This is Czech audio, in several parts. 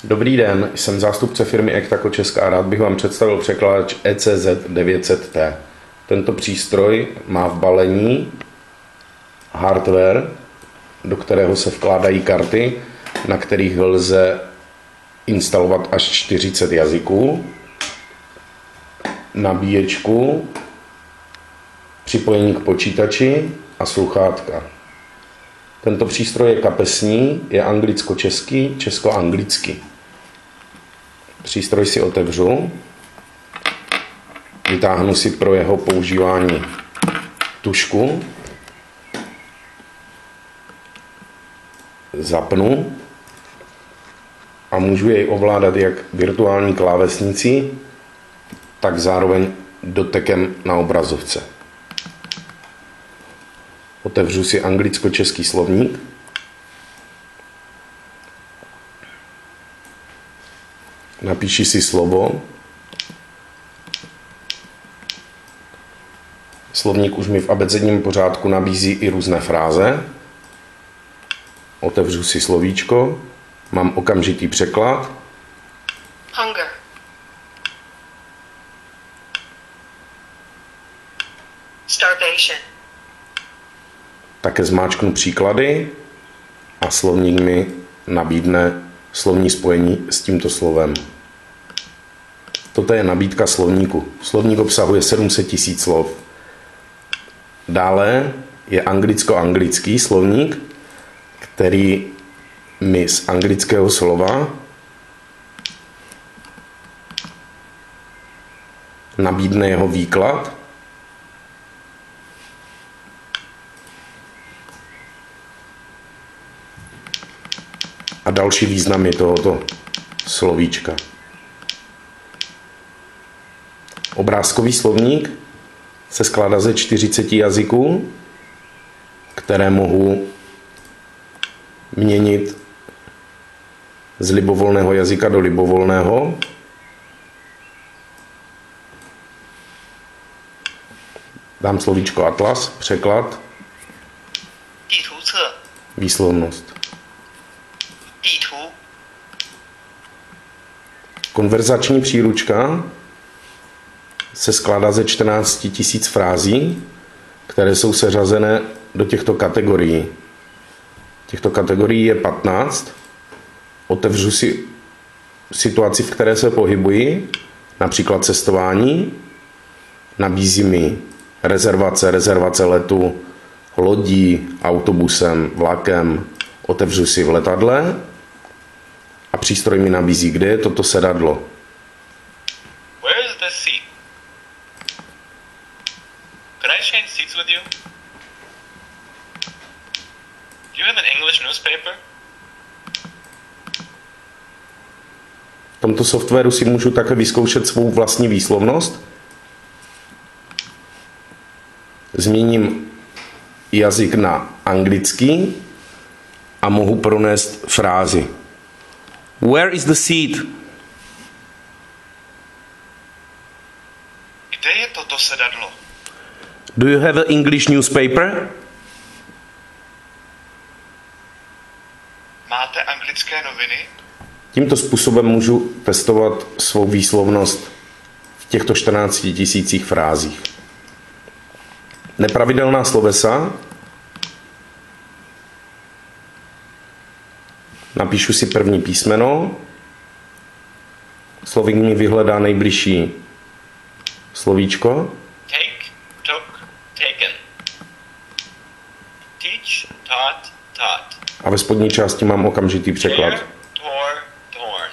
Dobrý den, jsem zástupce firmy Ectaco Česká a rád bych vám představil překladač ECZ 900T. Tento přístroj má v balení hardware, do kterého se vkládají karty, na kterých lze instalovat až 40 jazyků, nabíječku, připojení k počítači a sluchátka. Tento přístroj je kapesní, je anglicko-český, česko-anglický. Přístroj si otevřu, vytáhnu si pro jeho používání tužku, zapnu a můžu jej ovládat jak virtuální klávesnicí, tak zároveň dotekem na obrazovce. Otevřu si anglicko-český slovník. Napíši si slovo. Slovník už mi v abecedním pořádku nabízí i různé fráze. Otevřu si slovíčko. Mám okamžitý překlad. Hunger. Starvation. Také zmáčknu příklady a slovník mi nabídne slovní spojení s tímto slovem. Toto je nabídka slovníku. Slovník obsahuje 700 000 slov. Dále je anglicko-anglický slovník, který mi z anglického slova nabídne jeho výklad a další významy tohoto slovíčka. Obrázkový slovník se skládá ze 40 jazyků, které mohu měnit z libovolného jazyka do libovolného. Dám slovíčko atlas, překlad, výslovnost. Konverzační příručka se skládá ze 14 000 frází, které jsou seřazené do těchto kategorií. Těchto kategorií je 15. Otevřu si situaci, v které se pohybuji, například cestování. Nabízí mi rezervace letu, lodí, autobusem, vlakem. Otevřu si v letadle a přístroj mi nabízí, kde je toto sedadlo. Where is this seat? Could I change seats with you? Do you have an English newspaper? V tomto softwaru si můžu také vyzkoušet svou vlastní výslovnost. Změním jazyk na anglický a mohu pronést frázi. Where is the seat? Kde je toto sedadlo? Do you have an English newspaper? Máte anglické noviny? Tímto způsobem můžu testovat svou výslovnost v těchto 14 000 frázích. Nepravidelná slovesa. Napíšu si první písmeno. Slovník mi vyhledá nejbližší slovíčko. Take, took, taken. Teach, taught, taught. A ve spodní části mám okamžitý překlad. Tear, tore, torn.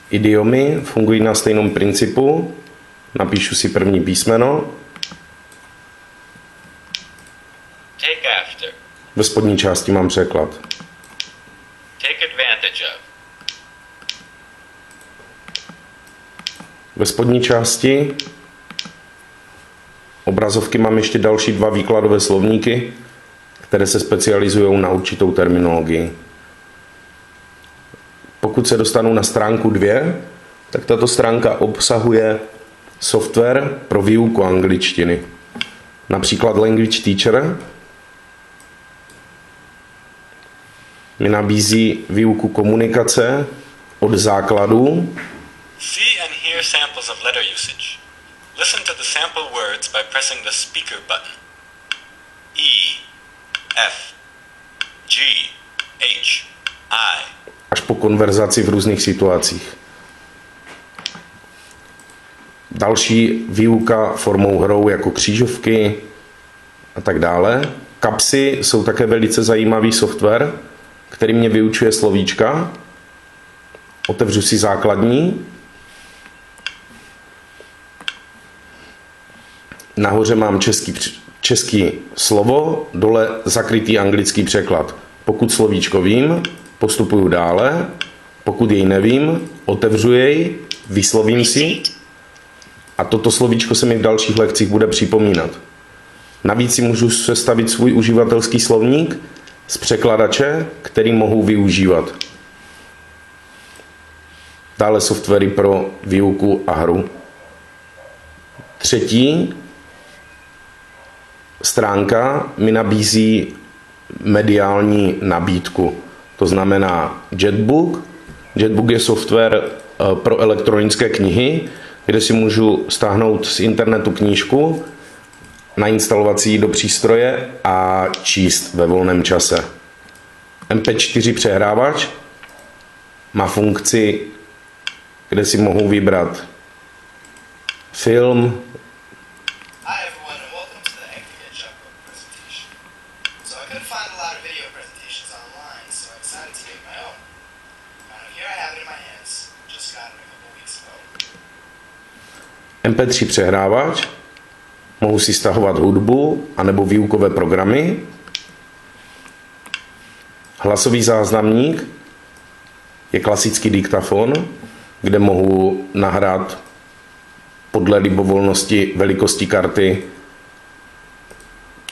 Idiomy fungují na stejném principu. Napíšu si první písmeno. Take after. Ve spodní části mám překlad. Take advantage of. Ve spodní části obrazovky mám ještě další 2 výkladové slovníky, které se specializují na určitou terminologii. Pokud se dostanu na stránku 2, tak tato stránka obsahuje software pro výuku angličtiny. Například Language Teacher, mi nabízí výuku komunikace od základu. See and hear samples of letter usage. Listen to the sample words by pressing the speaker button. E, F, G, H, I. Až po konverzaci v různých situacích. Další výuka formou hrou jako křížovky a tak dále. Kapsy jsou také velice zajímavý software, který mě vyučuje slovíčka. Otevřu si základní. Nahoře mám český slovo, dole zakrytý anglický překlad. Pokud slovíčko vím, postupuju dále. Pokud jej nevím, otevřu jej, vyslovím si a toto slovíčko se mi v dalších lekcích bude připomínat. Navíc si můžu sestavit svůj uživatelský slovník z překladače, který mohu využívat. Dále softwary pro výuku a hru. Třetí stránka mi nabízí mediální nabídku. To znamená Jetbook. Jetbook je software pro elektronické knihy, kde si můžu stáhnout z internetu knížku, nainstalovat si ji do přístroje a číst ve volném čase. MP4 přehrávač má funkci, kde si mohu vybrat film. Hi everyone and welcome to the Egghead Chatbook presentation. So I couldn't find a lot of video presentations online, so I decided to make my own. And here I have it in my hands. Just got it a couple weeks ago. MP3 přehrávač, mohu si stahovat hudbu anebo výukové programy. Hlasový záznamník je klasický diktafon, kde mohu nahrát podle libovolnosti velikosti karty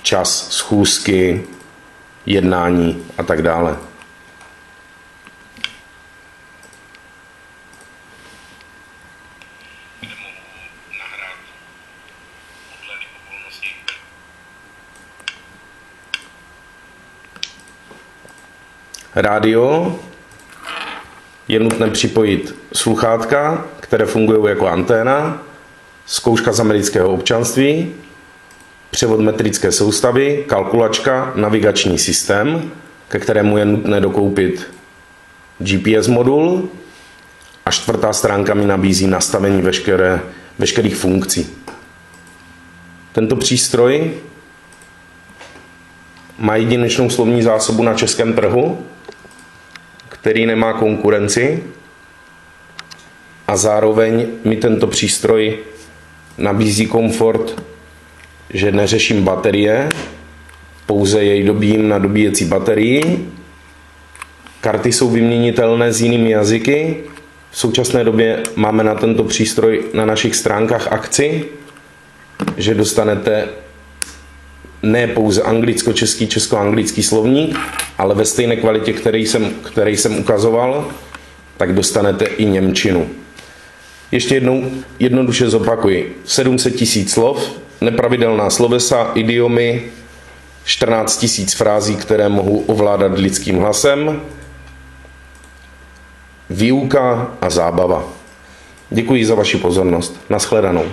čas schůzky, jednání a tak dále. Rádio je nutné připojit sluchátka, které fungují jako anténa, zkouška z amerického občanství, převod metrické soustavy, kalkulačka, navigační systém, ke kterému je nutné dokoupit GPS modul a čtvrtá stránka mi nabízí nastavení veškerých funkcí. Tento přístroj má jedinečnou slovní zásobu na českém trhu, který nemá konkurenci a zároveň mi tento přístroj nabízí komfort, že neřeším baterie, pouze jej dobíjím na dobíjecí baterii. Karty jsou vyměnitelné s jinými jazyky. V současné době máme na tento přístroj na našich stránkách akci, že dostanete ne pouze anglicko-český, česko-anglický slovník, ale ve stejné kvalitě, který jsem ukazoval, tak dostanete i němčinu. Ještě jednou jednoduše zopakuji. 700 000 slov, nepravidelná slovesa, idiomy, 14 000 frází, které mohu ovládat lidským hlasem, výuka a zábava. Děkuji za vaši pozornost. Naschledanou.